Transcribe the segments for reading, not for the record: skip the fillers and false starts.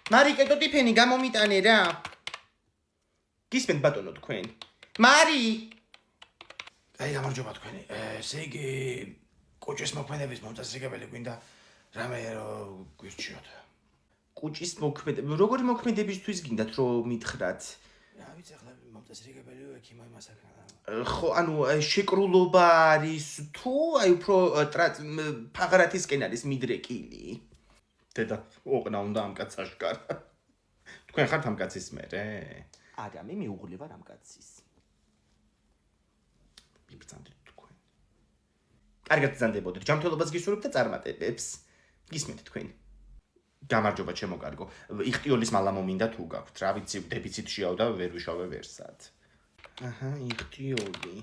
მარი კეთო ტიფენი გამომიტანე რა. გისმენთ ბატონო თქვენ. მარი! აი გამარჯობა თქვენი. ესე იგი კუჭის მოქმედების მომწესრიგებელი გვინდა რამე რომ გვირჩიოთ. კუჭის მოქმედება. როგორი მოქმედებისთვის გინდათ რომ მითხრათ? რა ვიცი ახლა მომწესრიგებელი ექიმა იმასაკა. ხო, ანუ შეკრულობა არის თუ აი უფრო ფაღრათისკენ არის მიდრეკილი. დედა, ოყნა უნდა ამ კაცს აშკარა. თქვენ ხართ ამ კაცის მერე? არა, მე მეუღლე ვარ ამ კაცის. მიბრძანდით თქვენ. კარგად ბრძანდებოდეთ, ჯანმრთელობას გისურვებთ და წარმატებებს. გისმენთ თქვენ. გამარჯობა ჩემო კარგო. იხტიოლის მალა მომინდა თუ გაქვთ. რა ვიცი, დეფიციტ შეავდა, ვერ ვიშავე ვერსად. აჰა, იხტიოლი.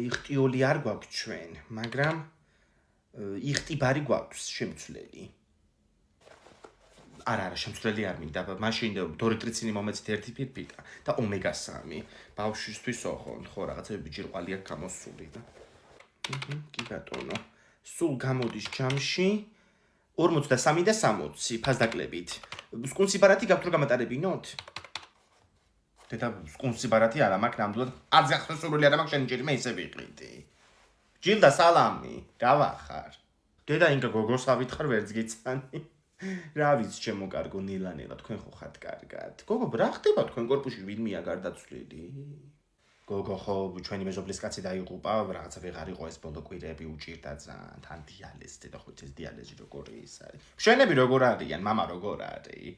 იხტიოლი არ გვაქვს ჩვენ, მაგრამ იხტიბარი გვაქვს შემცვლელი. არა, შემცვლელი არ მინდა, მაშინ დორიტრიცინი მომეცით ერთი ფირფიტა და ომეგა 3. ბავშვისთვის ოღონდ, ხო, რაღაცები ჯირყვალი აქვს გამოსული და. კი ბატონო. სულ გამოდის ჯამში 43 და 60 ფასდაკლებით. სკუნსიბარათი გაქვთ რომ გამატარებინოთ? დედა სკუნსიბარათი არა მაქვს ნამდვილად. არც ახსოვსურველი არა მაქვს შენ ჯერ მე ისე ვიყიდი. ჯილდა სალამი, რა ვახარ? დედა ინგა გოგოსავით ხარ ვერც გიცანი. რა ვიცი ჩემო კარგო ნილანელა თქვენ ხო ხართ კარგად. გოგო რა ხდება თქვენ კორპუსში ვინმეა გარდაცვლილი? გოგო ხო ჩვენი მეზობლის კაცი დაიღუპა, რაღაცა ვეღარ იყო ეს ბოლო კვირები უჭირდა ძალიან. თან დიალეზი და ხო ეს დიალეზი როგორი ის არის? შენები როგორ არიან? მამა როგორ არის?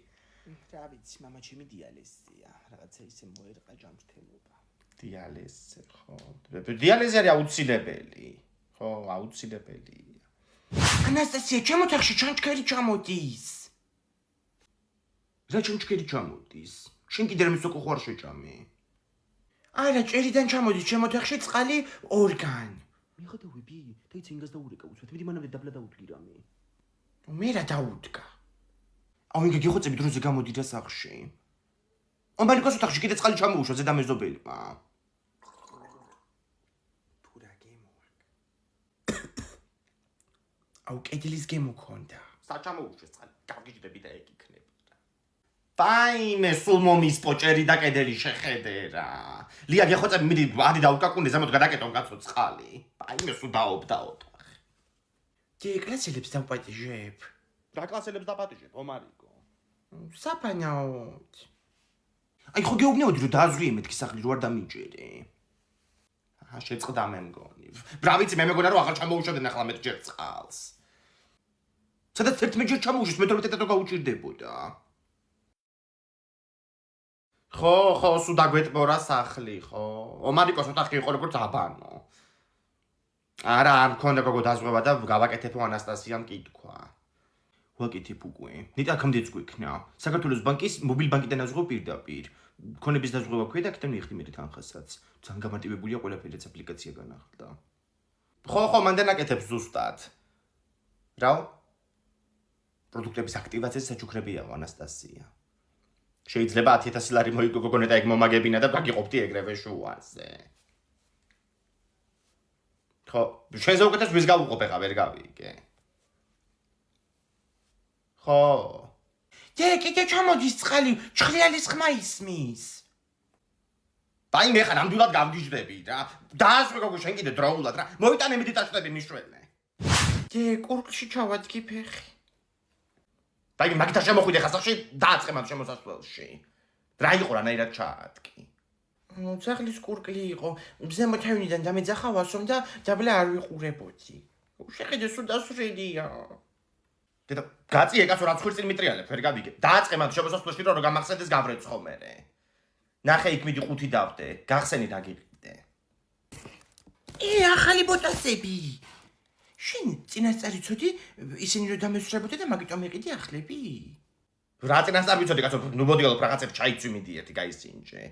რა ვიცი, მამა ჩემი დიალეზია. რაღაცა ისე მოერყა ჯანმრთელობა. დიალეზი ხო. დიალეზი არის აუცილებელი. ხო, აუცილებელია. ანასტასია, ჩემო თახში ჩანჩქერი ჩამოდის. რა ჩანჩქერი ჩამოდის? შენ კიდე რამე სოკო ხარ შეჭამე? არა, ჭერიდან ჩამოდის ჩემო თახში წყალი ორგან. მიხედავები, და იცი ინგას დაურეკა უცბად, მიდი მანამდე დაბლა დაუდგი რამე. მე რა დაუდგა? აუ ინგა გიხოცები დროზე გამოდი რა სახში. ომბალიკოს ოთახში კიდე წყალი ჩამოუშვა ზედამეზობელმა. თურა გემოაკ. აუ კედლის გემოქონდა. საჩამოუშვა წყალი, გავგიჟდები და ეგ იქნება. ფაიმე, სულ მომის პოჭერი და კედელი შეხედე რა. ლია გეხოცები მიდი ადი დაუკაკუნე ზემოთ გადაკეტონ კაცო წყალი. ფაიმე, სულ დაობდაოთ. დი კლასელებს დავპატიჟებ. რა კლასელებს დაპატიჟებ, ომარიკო? საფანაოდ. აი ხო გეუბნეოდი რომ დააზვიე მეთქი სახლი რო არ დამიჭერე. აჰა, შეწყდა მე მგონი. რა ვიცი, მე მეგონა რომ ახალ ჩამოუშვებდნენ ახლა მე ჯერ წყალს. სადაც 11 ჯერ ჩამოუშვეს, მე 12 დრო გაუჭირდებოდა. ხო, სულ დაგვეტბორა სახლი, ხო. ომარიკოს ოთახი იყო როგორც აბანო. არა, არ მქონდა გოგო დაზღვევა და გავაკეთებ ანასტასიამ კითხვა. ვაკეთებ უკვე. ნიტა ხამდეც გვიქნა. საქართველოს ბანკის მობილ ბანკიდან დაზღვევ პირდაპირ. ქონების დაზღვევა ქვია და აქედან მიხდი მე თანხასაც. ძალიან გამარტივებულია ყველაფერი აპლიკაცია განახლდა. ხო, მანდ აკეთებ ზუსტად. რა? პროდუქტების აქტივაციას საჩუქრებია ანასტასია. შეიძლება 10000 ლარი მოიგო გოგონა და ეგ მომაგებინა და გაგიყოფდი ეგრევე შუაზე. ხო, შენზე უკეთეს ვის გავუყოფე ხა ვერ გავიგე. ხო. კიდე ჩამოდის წყალი, ჩხრიალის ხმა ისმის. აი მე ხან ამდვილად გავგიჟდები რა. დაასვე გოგო შენ კიდე დროულად რა. მოვიტანე მიდი დაშტები მიშვენე. კურკში ჩავადგი ფეხი. აი მაგით არ შემოხვიდე ხასახში დააწყე მაგ შემოსასვლელში. რა იყო რანაირად ჩაადკი? ძაღლის კურკლი იყო. ზემო თავიდან დამეძახავასომ და დაბლა არ ვიყურებოდი. შეხედე სულ დასვრედია. დედა გაწიე კაცო რაც ხვირწილ მიტრიალებ ვერ გავიგე. დააწყე მაგ შემოსასვლელში რომ გამახსენდეს გავრეცხო მერე. ნახე იქ მიდი 5 დავდე. გახსენი დაგიყიდე. ახალი ბოტასები. შენ წინასწარ იცოდი ისინი რომ დამესწრებოდი და მაგიტომ ეყიდი ახლები? რა წინასწარ ვიცოდი კაცო, ნუ მოდიალობ რაღაცებს ჩაიცვი მიდი ერთი გაისინჯე.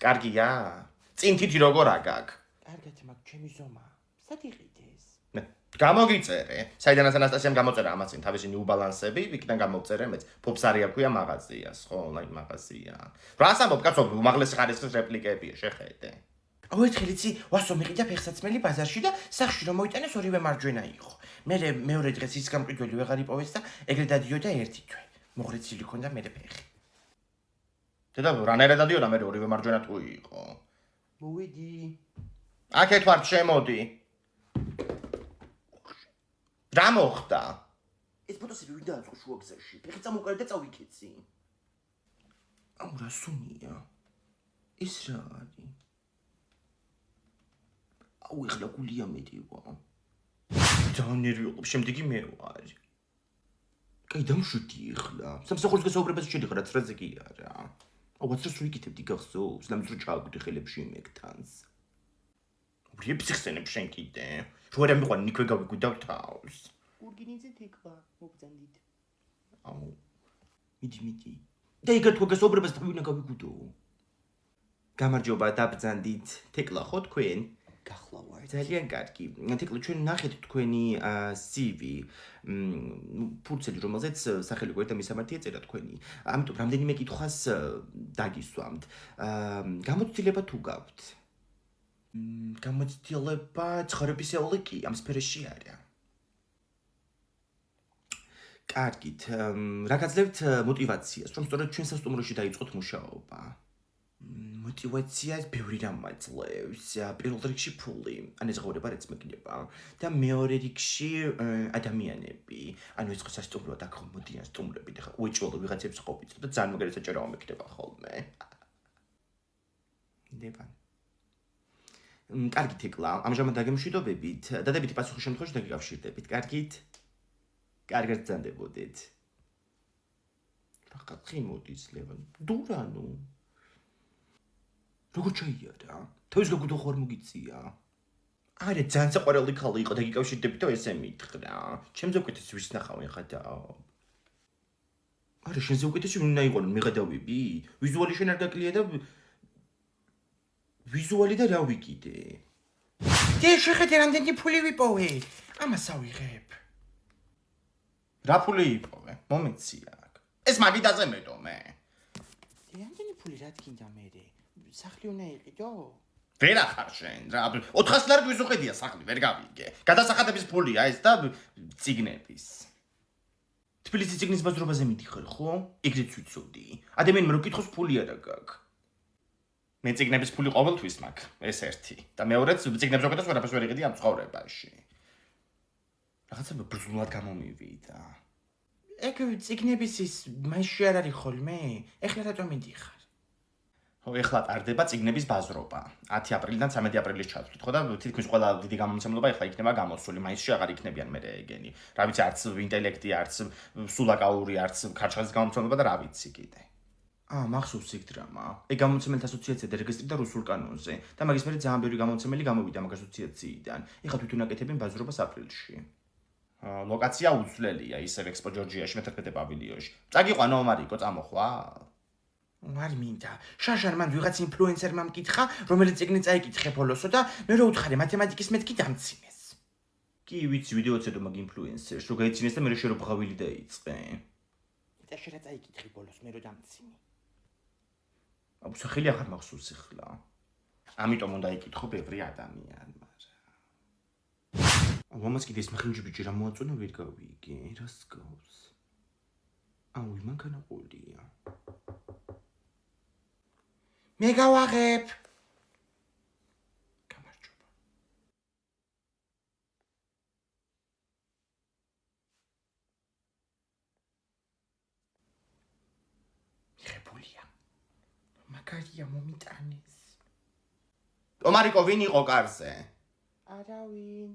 კარგია? წინ თითი როგორ აგაკ? კარგად მაგ ჩემი ზომა. სად იყიდეს? გამოგიწერე. საიდანაც ანასტასიამ გამოწერა ამას წინ თავისი ნიუ ბალანსები, იქიდან გამოვწერე მეც. ფოფსარია ქვია მაღაზიას, ხო, ონლაინ მაღაზია. რას ამბობ კაცო, უმაღლესი ხარისხის რეპლიკებია, შეხედე. აუ ერთხელ იცი ვასო მიყიდა ფეხსაცმელი ბაზარში და სახში რომ მოიტანეს ორივე მარჯვენა იყო. მეორე დღეს ის გამყიდველი ვეღარ იპოვეს და ეგრე დადიოდა ერთი თვე. მოღრეცილი ქონდა მე ფეხი. დედა რანაირად დადიოდა მე ორივე მარჯვენა თუ იყო. მოვიდი. აქეთ ვარ შემოდი. რა მოხდა? ეს ფოტოსები ვინ დააწყო შუა გზაში? ფეხი წამოყარე და წავიქეცი. აუ რა სუნია. ის რა არის? აუ ეხლა გულია მეტივა. ძალიან ნერვიულობ, შემდეგი მე ვარ. კაი დამშვიდი ეხლა. სამსახურის გასაუბრებაზე შედიხარ, რაც რაზე კი არა. აუ ვაცრას ვიკეთებდი გახსოვს, ლამს რო ჩააგდე ხელებში იმეკთანს. ვრიებს იხსენებ შენ კიდე. რო არ ამიყვანი ნიქვე გავიგვიდავ თავს. გურგინიძე თეკვა მოგძანდით. აუ, მიდი. და იგარ თქვა გასაუბრებას თავინა გავიგუდო. გამარჯობა დაბძანდით. თეკლა ხო თქვენ? გახლა ვარ. ძალიან კარგი. თეკლო ჩვენ ნახეთ თქვენი CV. ფურცელი რომელზეც სახელი გვერდა მისამართი ეწერა თქვენი. ამიტომ რამდენიმე კითხვას დაგისვამთ. გამოცდილება თუ გაქვთ? გამოცდილება ცხოვრებისეული კი ამ სფეროში არა. კარგით. რა გაძლევთ мотивაციას, რომ სწორედ ჩვენ სასტუმროში დაიწყოთ მუშაობა? мотивაციას ბევრი რამ აძლევს. პირველ რიგში ფული, ან ეს ღირება რაც მეკნება და მეორე რიგში ადამიანები. ანუ ეს ხო სასტუმროა და ხომ მოდიან სტუმრები და უეჭველო ვიღაცებს ყოფით და ძალიან მაგარი საჭირო მეკნება ხოლმე. დებან. კარგით ეკლა, ამჟამად დაგემშვიდობებით. დადებითი პასუხის შემთხვევაში დაგიკავშირდებით. კარგით? კარგად ბრძანდებოდეთ. რა ხი მოდის ლევან? დურანო. როგორ ჩაიარა? თავის გაგუდო ხوار მოგიწია. არა, ძალიან საყვარელი ხალი იყო, დაგიკავშირდებით და ესე მითხრა. ჩემზე უკეთეს ვის ნახავენ ხადა? არა, შენზე უკეთესი ვინ აიყოლო, მე გადავები? ვიზუალი შენ არ გაკლია და ვიზუალი და რა ვიკიდე? დე შეხედე რამდენი ფული ვიპოვე. ამას ავიღებ. რა ფული იპოვე? მომეცი აქ. ეს მაგიდაზე მეტო მე. დე რამდენი ფული რა თქინდა მე? სახლი უნდა იყიდო? ვერ ახარ შენ, რა 400 ლარი გვიზუყედია სახლი, ვერ გავიგე. გადასახადების ფულია ეს და ციგნების. თბილისის ციგნის ბაზრობაზე მიდიხარ, ხო? ეგრეც ვიცოდი. ადამიანმა რო კითხოს ფული არა გაქვს. მე ციგნების ფული ყოველთვის მაქვს, ეს ერთი. და მეორეც ციგნებს უკეთოს ვერაფერს ვერ იყიდი ამ ცხოვრებაში. რაღაცა ბრძნულად გამომივიდა. ეგ ციგნების ის მასში არ არის ხოლმე? ეხლა რატომ მიდიხარ? ეხლა ტარდება ციგნების ბაზრობა. 10 აპრილიდან 13 აპრილის ჩათვლით, ხო და თითქმის ყველა დიდი გამომცემლობა ეხლა იქნება გამოსული, მაისში აღარ იქნებიან მე ეგენი. რა ვიცი, არც ინტელექტი, არც სულაკაური, არც ქარჩხალის გამომცემლობა და რა ვიცი კიდე. მახსოვს იქ დრამა. ეგ გამომცემელთა ასოციაცია დარეგისტრირდა რუსულ კანონზე და მაგის მერე ძალიან ბევრი გამომცემელი გამოვიდა მაგ ასოციაციიდან. ეხლა თვითონ აკეთებენ ბაზრობას აპრილში. ლოკაცია უცვლელია, ისევ ექსპო ჯორჯიაში მე-11 პავილიონში. წაგიყვანო ომარიკო, წამოხვალ? არ მინდა. შაშარ მან ვიღაც ინფლუენსერმა მკითხა, რომელიც ციგნი წაიკითხე ბოლოსო და მე რო უთხარი მათემატიკის მეთქი დამცინეს. კი, ვიცი, ვიდეოც ედო მაგ ინფლუენსერს, რო გაიცინეს და მე რო შერო ბღავილი დაიწყე. და შერა წაიკითხე ბოლოს მე რო დამცინე. აბუ სახელი აღარ მახსოვს ეხლა. ამიტომ უნდა იკითხო ბევრი ადამიანმა. ამას კიდე ეს მახინჯი ბიჭი რა მოაწონა ვერ გავიგე, რას გავს? აუ, მანქანა ყოლია. მე გავაღებ. გამარჯობა. მიღებულია. მაგარია მომიტანეს. ომარიკო ვინ იყო კარზე? არავინ.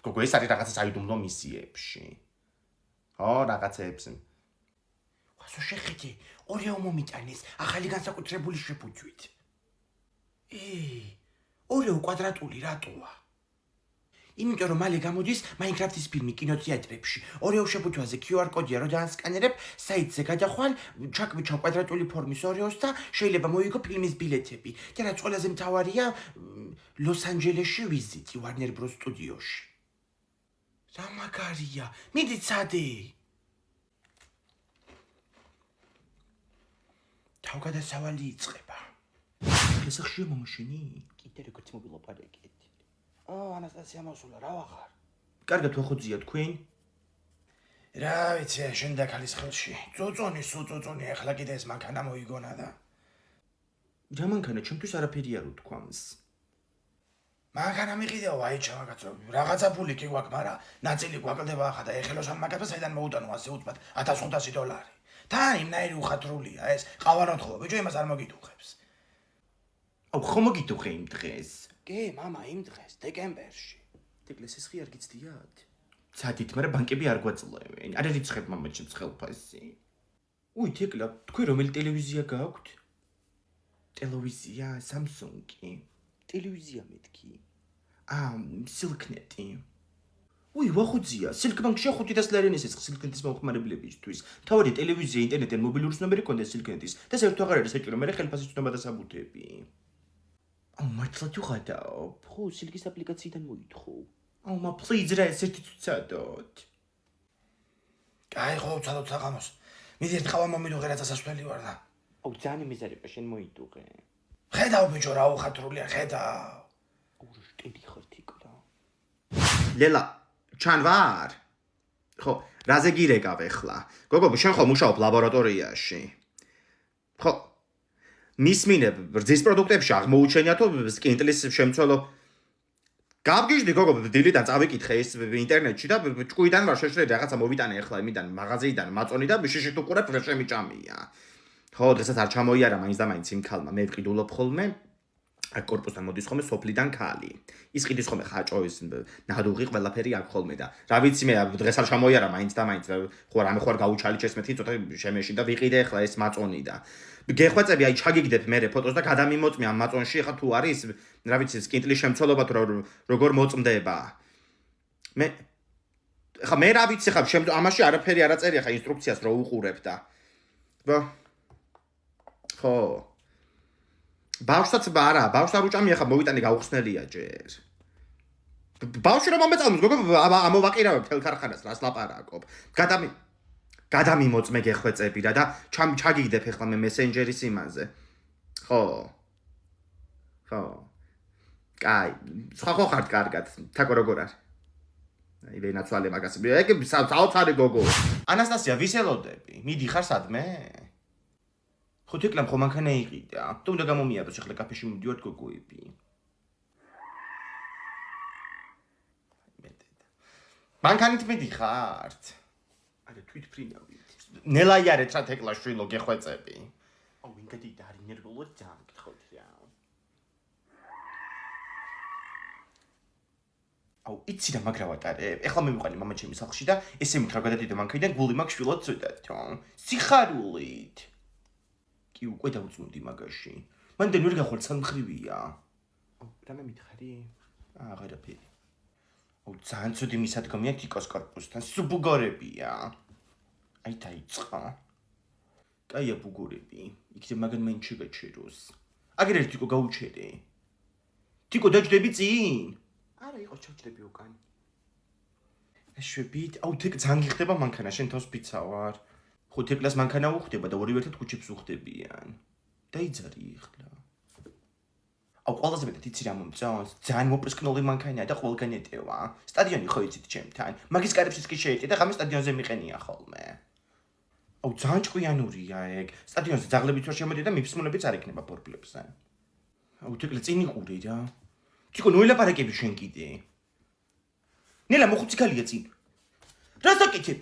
გოგო ეს არის რაღაცა საიდუმლო მისიებში. ო, რაღაცებს. ვასო შეხედე, ორეო მომიტანეს, ახალი განსაკუთრებული შეფუძვით. ორეო კვადრატული რატოა? იმიტომ რომ მალე გამოდის Minecraft-ის ფილმი კინოთეატრებში. ორეო შეფუთვაზე QR კოდია, რო დაასკანერებ, საიტზე გადახვალ, ჩაკვიჩავ კვადრატული ფორმის ორეოს და შეიძლება მოიგო ფილმის ბილეთები. და რაც ყველაზე მთავარია, ლოს-ანჯელესში ვიზიტი Warner Bros. სტუდიოში. რა მაგარია, მიდი ცადე. თავგადასავალი იწყება. სახლი სახშია მომაშენი? კიდე როგორც მობილოპარაკეთ. ანასტასია მოსულა, რა ვახარ? კარგად ვახოძია თქვენ? რა ვიცი, შენ და ქალის ხელში. წოწონი, ახლა კიდე ეს მანქანა მოიგონა და. რა მანქანა, ჩემთვის არაფერი არ უთქვამს. მანქანა მიყიდეო, აი ჩამაგაცო. რაღაცა ფული კი გვაქვს, მაგრამ ნაწილი გვაკლდება ახლა და ეხელოს ამ მაგას საიდან მოუტანო ასე უცბად $1500. თან იმნაირი უხათრულია ეს. ყავარონთხო, ბიჭო იმას არ მოგიტუხებს. აუ, ხომ მოგიტუხე იმ დღეს? კი, მამა, იმ დღეს, დეკემბერში. თეკლეს ეს ხი არ გიცდიათ? ცადით, მაგრამ ბანკები არ გვაწლევენ. არ ერიცხებ მამაჩემს ხელფასი. უი, თეკლა, თქვენ რომელი ტელევიზია გაქვთ? ტელევიზია, Samsung-ი. ტელევიზია მეთქი. Silknet-ი. უი, ვახუძია, Silkbank-ში 500 ლარიანის ეს Silknet-ის მომხმარებლებისთვის. თავარი ტელევიზია, ინტერნეტი, მობილური ნომერი კონდეს Silknet-ის და საერთოდ აღარ არის საჭირო, მე ხელფასი ცნობა და საბუთები. აუ, მართლა თუ ხატავ? ხო, Silk-ის აპლიკაციიდან მოითხოვ. აუ, please რა ეს ერთი წადოთ. კაი, ხო, წადოთ საღამოს. მიდი ერთ ყავა მომიდუღე რაცა სასვლელი ვარ და. აუ, ძალიან მიზარება შენ მოიდუღე. ხედავ ბიჭო რა უხათრულია, ხედავ. აუ, შტერი ხარ თიკლა. ლელა, ჩან ვარ? ხო, რაზე გირეკავ ახლა? გოგო, შენ ხო მუშაობ ლაბორატორიაში? ხო. მისმინებ ბრძის პროდუქტებში აღმოუჩენია თუ სკინტლის შემცველო გავგიჟდი გოგო, დილიდან წავიკითხე ეს ინტერნეტში და ჭკუიდან ვარ შეშლე რაღაცა მოვიტანე ახლა იმიდან მაღაზიიდან მაწონი და შიშით უყურებ რა შემიჭამია. ხო, დღესაც არ ჩამოიარა მაინც და მაინც იმ ქალმა. მე ვყიდულობ ხოლმე აქ корпуსთან მოდის ხოლმე სოფლიდან ქალი. ის ყიდის ხოლმე ხაჭო ის ნადუღი ყველაფერი აქ ხოლმე და რა ვიცი მე დღეს არ ჩამოიარა მაინც და მაინც ხო რამე ხო არ გაუჩალიჩეს მეთქი ცოტა შემეში და ვიყიდე ახლა ეს მაწონი და გეხვეწები აი ჩაგიგდებ მე ფოტოს და გადამიმოწმე ამ მაწონში ახლა თუ არის რა ვიცი სკინტლის შემცველობა თუ როგორ მოწმდება. მე ახლა მე რა ვიცი ხა ამაში არაფერი არ აწერია ხა ინსტრუქციას რო უყურებ და ხო ბავშვსაც არა, ბავშვს არ უჭამია ხა მოვიტანე გაუხსნელია ჯერ. ბავშვი რომ მომეწამს, გოგო, ამოვაყირავებ თელ ქარხანას, რას ლაპარაკობ. გადამიმოწმე გეხვეწები რა და ჩაგიგდებ ახლა მე მესენჯერის იმაზე. ხო. ხო. კაი, სხვა ხო ხართ კარგად. თაკო როგორ არის? აი ვენაცვალე მაგას. ეგ საოცარი გოგო. ანასტასია, ვისელოდები. მიდი ხარ სადმე? ხო თეკლამ ხო მანქანა იყიდა. თუ უნდა გამომიაროს ახლა კაფეში მივდივართ გოგოები. მანქანით მიდიხართ? არა თვითფრინავით. ნელაიარეთ რა თეკლა შვილო გეხვეწები. აუ, ვინ გადიდა არის ნერვულად ძალიან გითხოთ რა. აუ, იცი რა მაგრავატარე. ეხლა მივიყვანი მამაჩემის სახლში და ესე მითხრა გადადიდე მანქანიდან გული მაქვს შვილად წვიდათო. სიხარულით. კი უკვე დავწუნდი მაგაში. მანდ ვერ გახვალ სამხრივია. აუ, რამე მითხარი? აღარაფერი. აუ, ძალიან ცუდი მისადგომია თიკოს корпуსთან. სუბუგორებია. აი დაიწყო. კაია ბუგორები. იქნებ მაგან მაინც შეგაჩეროს. აგერ ერთ თიკო გაუჩერე. თიკო დაჯდები წინ? არა, იყო ჩავჭდები უკან. შვებით, აუ თეკ ძალიან გიხდება მანქანა, შენ თავს ფიცა ვარ. ხო თეკლას მანქანა უხდება და ორივე ერთად ქუჩებს უხდებიან. დაიძარი ახლა. აუ ყველაზე მეტად იცი რა მომწონს? ძალიან მოპრისკნული მანქანაა და ყველგან ეტევა. სტადიონი ხო იცით ჩემთან? მაგის კარებშიც კი შეეტია და ღამე სტადიონზე მიყენია ხოლმე. აუ ძალიან ჭკვიანურია ეგ. სტადიონზე ძაღლებიც ვერ შემოდია და მიფსმუნებიც არ იქნება ბორბლებზე. აუ თეკლა წინ იყურე რა. თიკო ნოილაპარაკები შენ კიდე. ნელა მოხუცი ქალია წინ. რა საკეთებ?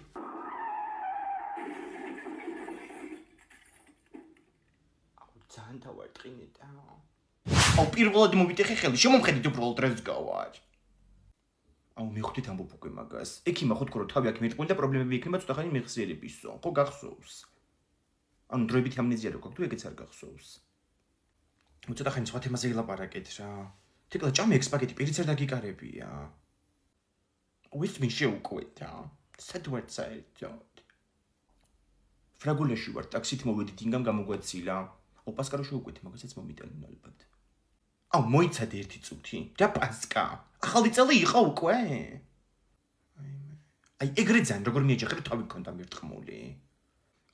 ძალიან თავარტყინე და აუ პირველად მომიტეხე ხელი, შემომხედით უბრალოდ რას გავარ. აუ მივხვდით ამბობ უკვე მაგას. ექიმა ხო თქო რომ თავი აქ მერტყული და პრობლემები იქნება ცოტა ხანი მეხსიერებისო. ხო გახსოვს? ანუ დროებითი ამნეზია რო გაქვს, თუ ეგეც არ გახსოვს. ცოტა ხანი სხვა თემაზე ილაპარაკეთ რა. თეკლა ჭამე ექსპაგეტი პირიც არ დაგიკარებია. ვის მინ შეუკვეთა? სად ვარ საერთოდ? ფრაგულაში ვარ, ტაქსით მოვედი დინგამ გამოგვეცილა. აუ პასკარო შეუკვეთი, მაგასაც მომიტანენ ალბათ. აუ მოიცადე ერთი წუთი. რა პასკა? ახალი წელი იყო უკვე? აი ეგრე ძალიან როგორ მიეჯახებ თავი გქონდა მერტყმული.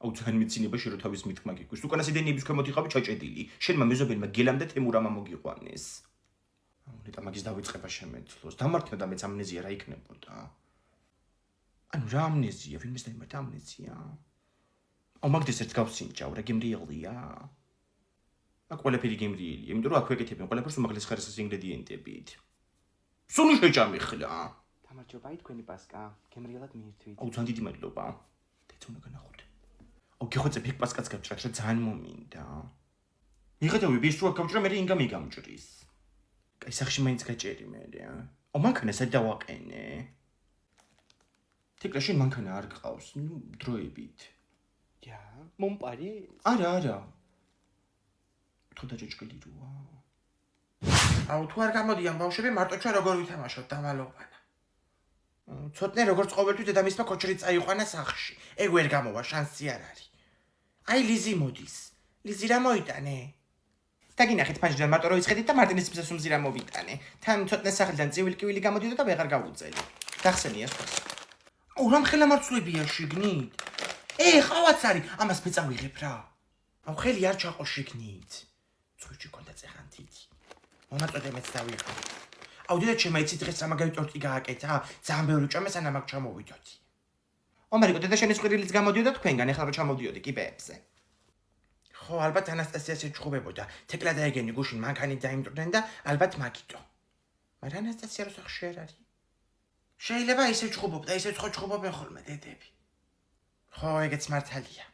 აუ ძალიან მეცინება რომ თავის მithმა გიგვრის. უკანასე დენიების ქვემოთ იყავი ჩაჭედილი. შენმა მეზობელმა გელამ და თემურამა მოგიყვანეს. აუ ნეტა მაგის დავიწყება შემეძლოს. დამარცხდა და მეც ამნეზია რა იქნებოდა. ანუ რა ამნეზია, ვინმეს დაიმართა ამნეზია? აუ მაგდეს ერთ გავსინჯავ, რა გემრიელია. აქ ყველაფერი გემრიელია, იმიტომ რომ აქ ვეკეთებენ ყველაფერს უმაღლეს ხარისხის ინგრედიენტებით. სულ შეჭამიხლა. გამარჯობაი თქვენი პასკა. გემრიელად მიირთვით. აუ ძალიან დიდი მადლობა. დეცუნა განახოთ. აუ გიხოცე ფიქ პასკაც გავჭრათ, რა ძალიან მომინდა. მიხედავი ვის რო გავჭრა მე ინგა მიგამჭრის. კაი სახში მაინც გაჭერი მე. აუ მანქანა სად დავაყენე? თიკლა შენ მანქანა არ გყავს, ნუ დროებით. Ja, მომპარი. არა. თუ დაჭეჭკილი როა. აუ თუ არ გამოდიან ბავშვები მარტო ჩვენ როგორ ვითამაშოთ დამალოვანა. ცოტნე როგორც ყოველთვის დედამისმა კოჩრით წაიყვანა სახში. ეგ ვერ გამოვა, შანსი არ არის. აი ლიზი მოდის. ლიზი რა მოიტანე? დაგინახეთ ფანჯრიდან მარტო რო იწყედით და მარტინის მზეს უმზი რა მოვიტანე. თან ცოტნე სახლიდან წივილი-კივილი გამოდიდა და ვეღარ გავუწელი. გახსენია სხვა. აუ რამ ხელა მარცვლებია შიგნით? ხავაც არის, ამას მეწავიღებ რა. აუ ხელი არ ჩაყო შიგნით. ცუჩი კონდა წეხანთით. მომაწოდე მეც დავიღო. აუ დედა ჩემი იცით დღეს რა მაგარი ტორტი გააკეთა? ძალიან ბევრი ჭამე სანამ აქ ჩამოვიდოდი. ომარიკო დედა შენი სყვირილიც გამოდიოდა თქვენგან, ეხლა რა ჩამოვდიოდი კიბეებზე. ხო, ალბათ ანასტასიას ეჩხუბებოდა. თეკლა და ეგენი გუშინ მანქანით დაიმტვრდნენ და ალბათ მაგიტო. მაგრამ ანასტასია რო სახში არ არის. შეიძლება ისე ჩხუბობდა, ისე ჩხუბობენ ხოლმე დედები. ხო, ეგეც მართალია.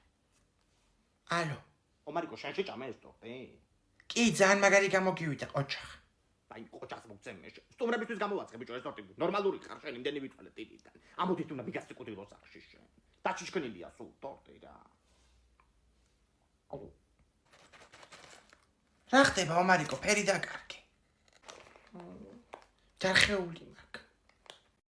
ალო, ომარიკო შენ შეჭამე ეს ტორტი? კი, ძალიან მაგარი გამოგივიდა ყოჩახ. აი ყოჭას მოგწემე. სტუმრებისთვის გამოვაცხე ბიჭო ეს ტორტი. ნორმალური ხარ შენ იმდენი ვითვალე ტირიდან. ამოდით უნდა მიგასწიკუდილო სახში შენ. დაჩიშკნილია სულ ტორტი რა. აუ. რა ხდება ომარიკო, ფერი დაკარგე. ჯარხეული